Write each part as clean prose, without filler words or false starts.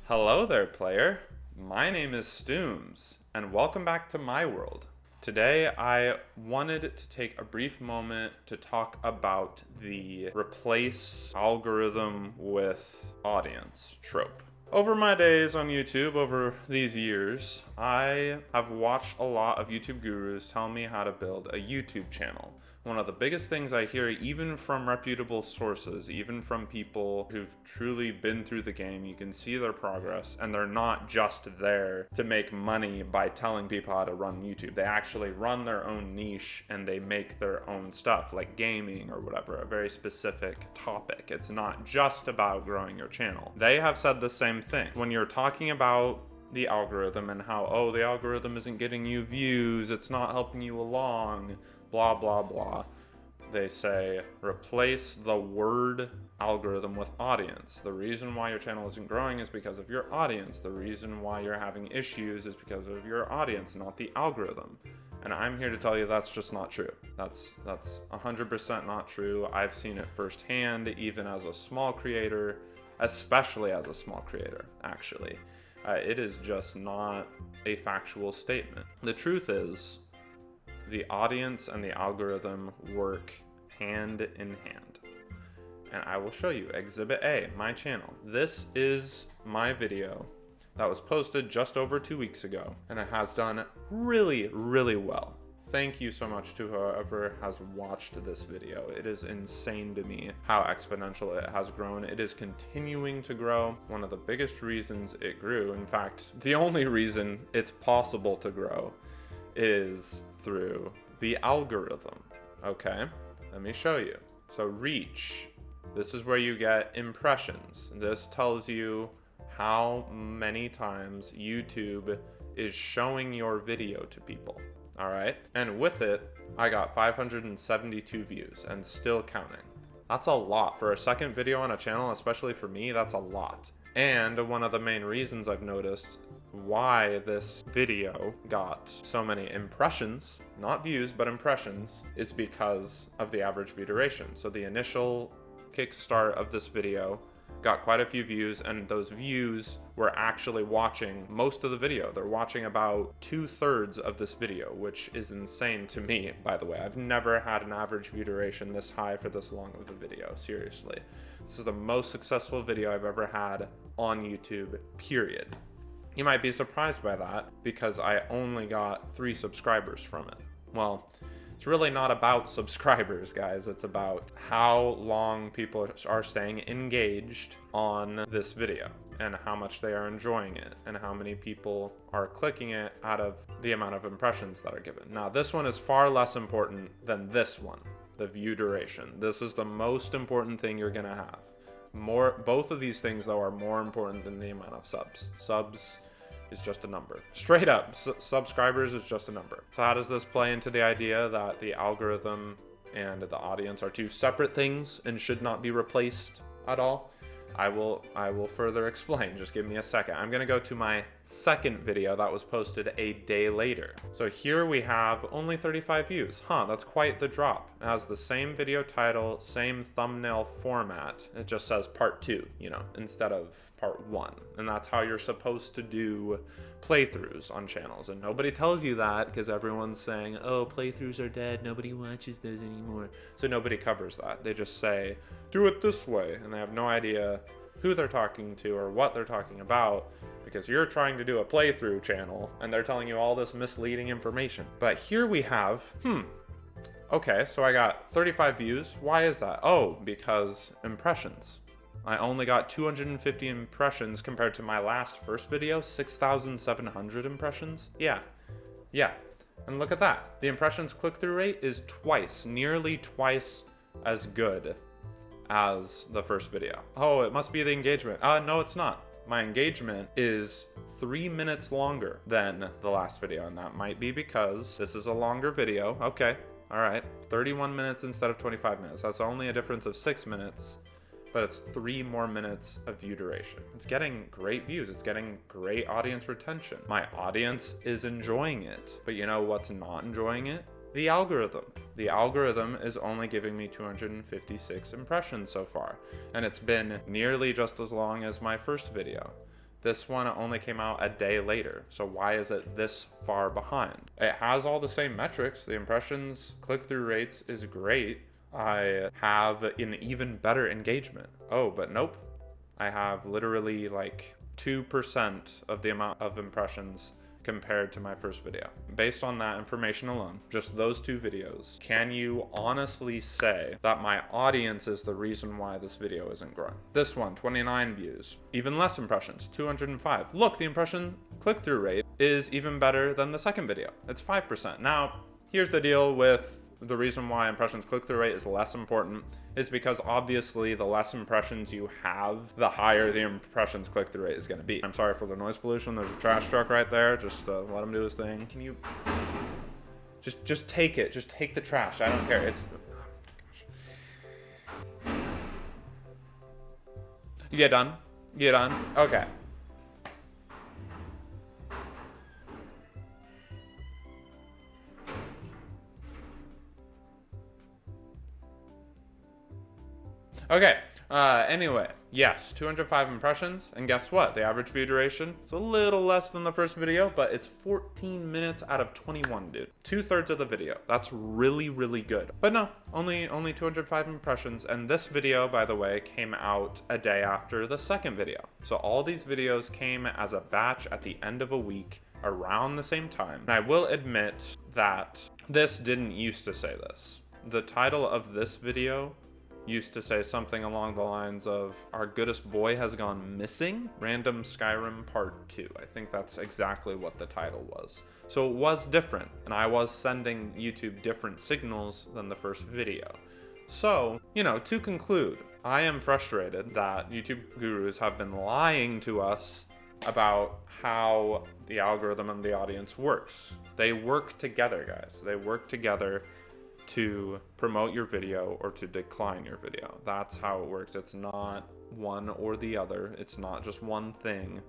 Hello there, player. My name is Stooms, and welcome back to my world. Today, I wanted to take a brief moment to talk about the replace algorithm with audience trope. Over my days on YouTube, over these years, I have watched a lot of YouTube gurus tell me how to build a YouTube channel. One of the biggest things I hear, even from reputable sources, even from people who've truly been through the game, you can see their progress, and they're not just there to make money by telling people how to run YouTube. They actually run their own niche and they make their own stuff, like gaming or whatever, a very specific topic. It's not just about growing your channel. They have said the same thing. When you're talking about the algorithm and how, oh, the algorithm isn't getting you views, it's not helping you along, blah, blah, blah. They say, replace the word algorithm with audience. The reason why your channel isn't growing is because of your audience. The reason why you're having issues is because of your audience, not the algorithm. And I'm here to tell you that's just not true. That's 100% not true. I've seen it firsthand, even as a small creator, especially as a small creator, actually. It is just not a factual statement. The truth is, the audience and the algorithm work hand in hand. And I will show you Exhibit A, my channel. This is my video that was posted just over 2 weeks ago, and it has done really, really well. Thank you so much to whoever has watched this video. It is insane to me how exponential it has grown. It is continuing to grow. One of the biggest reasons it grew, in fact, the only reason it's possible to grow, is through the algorithm. Okay, let me show you. So reach, this is where you get impressions. This tells you how many times YouTube is showing your video to people. All right, and with it, I got 572 views and still counting. That's a lot for a second video on a channel, especially for me, that's a lot. And one of the main reasons I've noticed why this video got so many impressions, not views, but impressions, is because of the average view duration. So the initial kickstart of this video got quite a few views, and those views were actually watching most of the video. They're watching about 2/3 of this video, which is insane to me, by the way. I've never had an average view duration this high for this long of a video, seriously. This is the most successful video I've ever had on YouTube, period. You might be surprised by that because I only got 3 subscribers from it. Well, it's really not about subscribers, guys. It's about how long people are staying engaged on this video and how much they are enjoying it and how many people are clicking it out of the amount of impressions that are given. Now, this one is far less important than this one, the view duration. This is the most important thing you're gonna have. Both of these things, though, are more important than the amount of subs. Subs is just a number. Straight up, subscribers is just a number. So how does this play into the idea that the algorithm and the audience are 2 separate things and should not be replaced at all? I will further explain. Just give me a second. I'm gonna go to my second video that was posted a day later. So here we have only 35 views. That's quite the drop. It has the same video title, same thumbnail format. It just says part 2, instead of part 1. And that's how you're supposed to do playthroughs on channels. And nobody tells you that because everyone's saying, oh, playthroughs are dead. Nobody watches those anymore. So nobody covers that. They just say, do it this way. And they have no idea who they're talking to or what they're talking about, because you're trying to do a playthrough channel and they're telling you all this misleading information. But here we have, okay, so I got 35 views. Why is that? Oh, because impressions. I only got 250 impressions compared to my first video, 6,700 impressions. Yeah. And look at that. The impressions click-through rate is nearly twice as good as the first video. Oh, it must be the engagement. No, it's not. My engagement is 3 minutes longer than the last video, and that might be because this is a longer video. Okay, all right, 31 minutes instead of 25 minutes. That's only a difference of 6 minutes, but it's 3 more minutes of view duration. It's getting great views. It's getting great audience retention. My audience is enjoying it, but you know what's not enjoying it? The algorithm. The algorithm is only giving me 256 impressions so far, and it's been nearly just as long as my first video. This one only came out a day later. So why is it this far behind? It has all the same metrics. The impressions, click-through rates is great. I have an even better engagement. Oh, but nope. I have literally like 2% of the amount of impressions compared to my first video. Based on that information alone, just those 2 videos, can you honestly say that my audience is the reason why this video isn't growing? This one, 29 views, even less impressions, 205. Look, the impression click-through rate is even better than the second video. It's 5%. Now, here's the deal with the reason why impressions click-through rate is less important is because obviously the less impressions you have, the higher the impressions click-through rate is going to be. I'm sorry for the noise pollution. There's a trash truck right there. Just let him do his thing. Can you just take it? Just take the trash. I don't care. It's you get done. You get done. Okay. Okay, anyway, yes, 205 impressions, and guess what? The average view duration is a little less than the first video, but it's 14 minutes out of 21, dude. 2/3 of the video. That's really, really good. But no, only 205 impressions, and this video, by the way, came out a day after the second video. So all these videos came as a batch at the end of a week, around the same time. And I will admit that this didn't used to say this. The title of this video used to say something along the lines of "Our goodest boy has gone missing, Random Skyrim Part 2. I think that's exactly what the title was. So it was different, and I was sending YouTube different signals than the first video. So, to conclude, I am frustrated that YouTube gurus have been lying to us about how the algorithm and the audience works. They work together, guys. They work together to promote your video or to decline your video. That's how it works. It's not one or the other. It's not just one thing.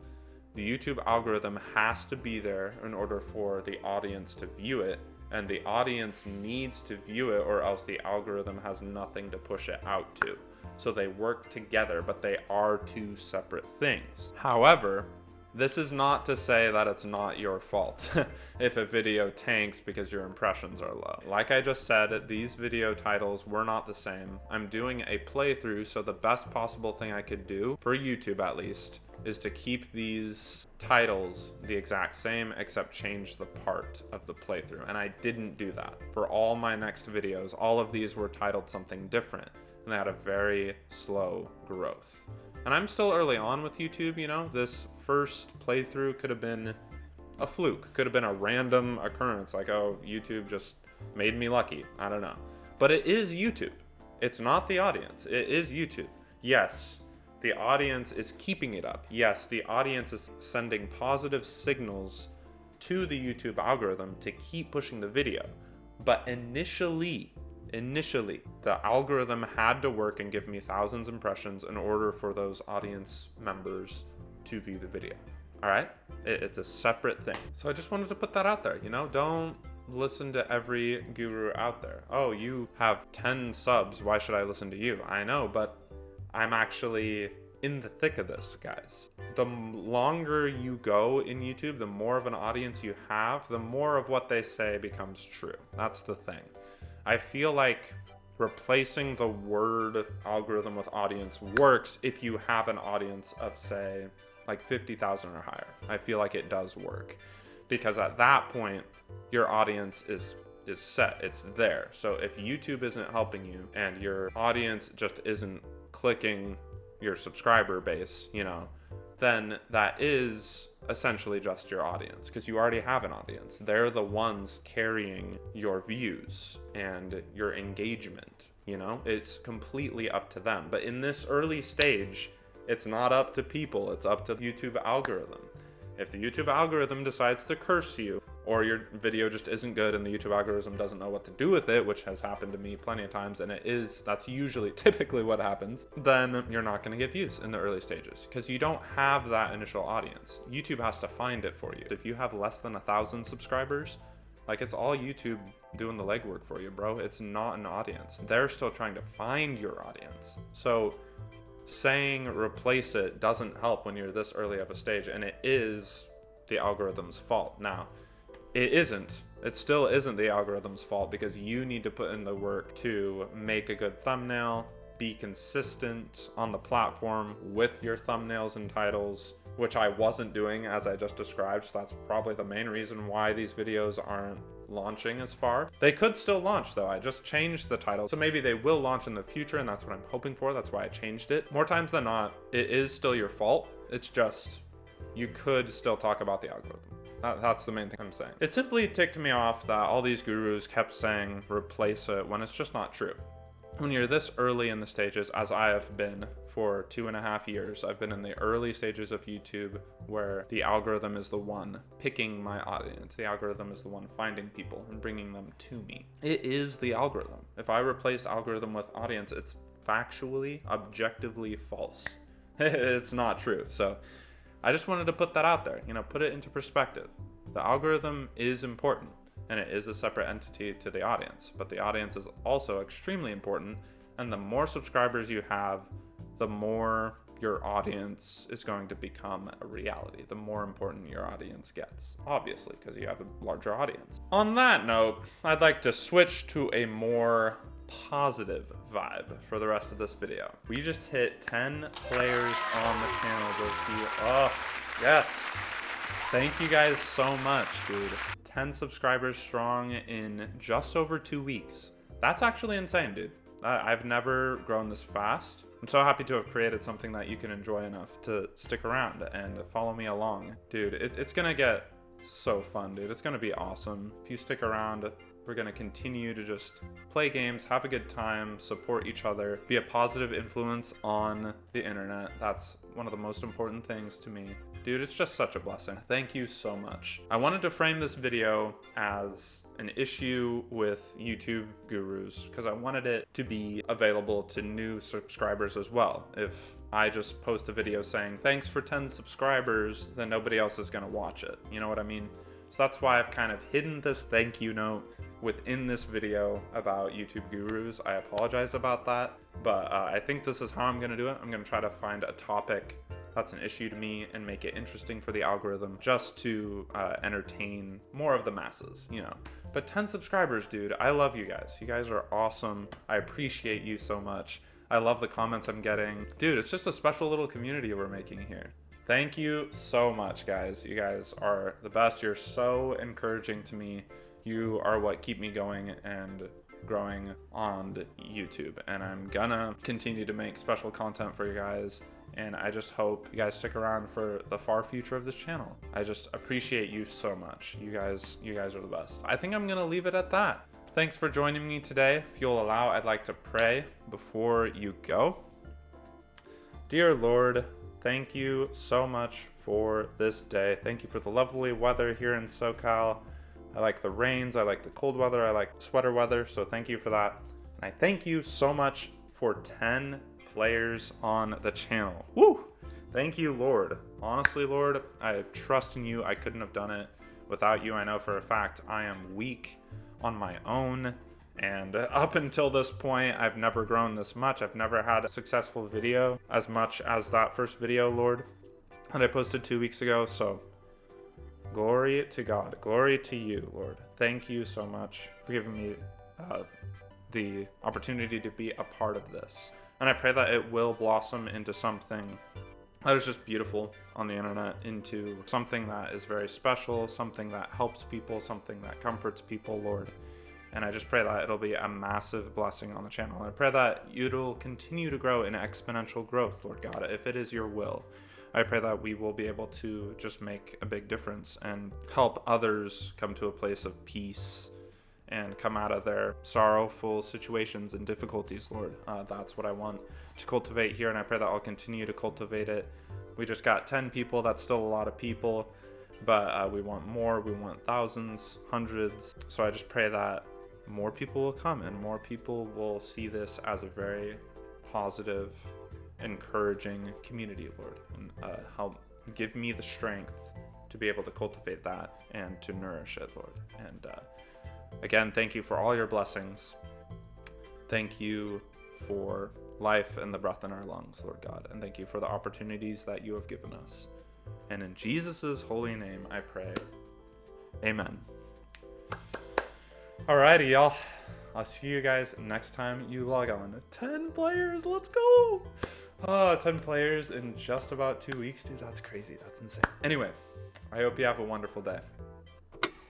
The YouTube algorithm has to be there in order for the audience to view it, and the audience needs to view it or else the algorithm has nothing to push it out to. So they work together, but they are 2 separate things. However, this is not to say that it's not your fault if a video tanks because your impressions are low. Like I just said, these video titles were not the same. I'm doing a playthrough, so the best possible thing I could do, for YouTube at least, is to keep these titles the exact same except change the part of the playthrough. And I didn't do that. For all my next videos, all of these were titled something different, and they had a very slow growth. And I'm still early on with YouTube, this first playthrough could have been a fluke, could have been a random occurrence, like, oh, YouTube just made me lucky. I don't know. But it is YouTube. It's not the audience. It is YouTube. Yes, the audience is keeping it up. Yes, the audience is sending positive signals to the YouTube algorithm to keep pushing the video. But initially, the algorithm had to work and give me thousands of impressions in order for those audience members to view the video. All right? It's a separate thing. So I just wanted to put that out there. Don't listen to every guru out there. Oh, you have 10 subs. Why should I listen to you? I know, but I'm actually in the thick of this, guys. The longer you go in YouTube, the more of an audience you have, the more of what they say becomes true. That's the thing. I feel like replacing the word algorithm with audience works if you have an audience of, say, like 50,000 or higher. I feel like it does work because at that point, your audience is set. It's there. So if YouTube isn't helping you and your audience just isn't clicking your subscriber base, then that is essentially just your audience because you already have an audience. They're the ones carrying your views and your engagement. It's completely up to them. But in this early stage, it's not up to people. It's up to the YouTube algorithm. If the YouTube algorithm decides to curse you, or your video just isn't good and the YouTube algorithm doesn't know what to do with it, which has happened to me plenty of times, and that's typically what happens, then you're not going to get views in the early stages because you don't have that initial audience. YouTube has to find it for you. If you have less than 1,000 subscribers, it's all YouTube doing the legwork for you, bro. It's not an audience. They're still trying to find your audience. So saying replace it doesn't help when you're this early of a stage, and it is the algorithm's fault. Now, it isn't. It still isn't the algorithm's fault, because you need to put in the work to make a good thumbnail, be consistent on the platform with your thumbnails and titles, which I wasn't doing as I just described. So that's probably the main reason why these videos aren't launching as far. They could still launch though. I just changed the title. So maybe they will launch in the future, and that's what I'm hoping for. That's why I changed it. More times than not, it is still your fault. It's just, you could still talk about the algorithm. That's the main thing I'm saying. It simply ticked me off that all these gurus kept saying replace it when it's just not true. When you're this early in the stages, as I have been for 2.5 years, I've been in the early stages of YouTube where the algorithm is the one picking my audience. The algorithm is the one finding people and bringing them to me. It is the algorithm. If I replaced algorithm with audience, it's factually, objectively false. It's not true. So I just wanted to put that out there, put it into perspective. The algorithm is important, and it is a separate entity to the audience, but the audience is also extremely important. And the more subscribers you have, the more your audience is going to become a reality, the more important your audience gets, obviously, because you have a larger audience. On that note, I'd like to switch to a more positive vibe for the rest of this video. We just hit 10 players on the channel, Broski. Oh, yes. Thank you guys so much, dude. 10 subscribers strong in just over 2 weeks. That's actually insane, dude. I've never grown this fast. I'm so happy to have created something that you can enjoy enough to stick around and follow me along. Dude, it's gonna get so fun, dude. It's gonna be awesome. If you stick around, we're gonna continue to just play games, have a good time, support each other, be a positive influence on the internet. That's one of the most important things to me. Dude, it's just such a blessing. Thank you so much. I wanted to frame this video as an issue with YouTube gurus because I wanted it to be available to new subscribers as well. If I just post a video saying, thanks for 10 subscribers, then nobody else is gonna watch it. You know what I mean? So that's why I've kind of hidden this thank you note within this video about YouTube gurus. I apologize about that, but I think this is how I'm gonna do it. I'm gonna try to find a topic that's an issue to me and make it interesting for the algorithm just to entertain more of the masses, But 10 subscribers, dude, I love you guys. You guys are awesome. I appreciate you so much. I love the comments I'm getting. Dude, it's just a special little community we're making here. Thank you so much, guys. You guys are the best. You're so encouraging to me. You are what keep me going and growing on YouTube. And I'm gonna continue to make special content for you guys. And I just hope you guys stick around for the far future of this channel. I just appreciate you so much. You guys are the best. I think I'm gonna leave it at that. Thanks for joining me today. If you'll allow, I'd like to pray before you go. Dear Lord, thank you so much for this day. Thank you for the lovely weather here in SoCal. I like the rains, I like the cold weather, I like sweater weather, so thank you for that. And I thank you so much for 10 players on the channel. Woo! Thank you, Lord. Honestly, Lord, I trust in you. I couldn't have done it without you. I know for a fact I am weak on my own, and up until this point, I've never grown this much. I've never had a successful video as much as that first video, Lord, that I posted 2 weeks ago. So glory to God. Glory to you, Lord. Thank you so much for giving me the opportunity to be a part of this. And I pray that it will blossom into something that is just beautiful on the internet, into something that is very special, something that helps people, something that comforts people, Lord. And I just pray that it'll be a massive blessing on the channel. And I pray that it'll continue to grow in exponential growth, Lord God, if it is your will. I pray that we will be able to just make a big difference and help others come to a place of peace and come out of their sorrowful situations and difficulties, Lord. That's what I want to cultivate here, and I pray that I'll continue to cultivate it. We just got 10 people. That's still a lot of people, but we want more. We want thousands, hundreds. So I just pray that more people will come and more people will see this as a very positive, encouraging community, Lord, and help give me the strength to be able to cultivate that and to nourish it, Lord. And again, thank you for all your blessings. Thank you for life and the breath in our lungs, Lord God. And thank you for the opportunities that you have given us. And in Jesus' holy name, I pray. Amen. Alrighty, y'all. I'll see you guys next time you log on. 10 players, let's go! 10 players in just about 2 weeks, dude. That's crazy. That's insane. Anyway, I hope you have a wonderful day.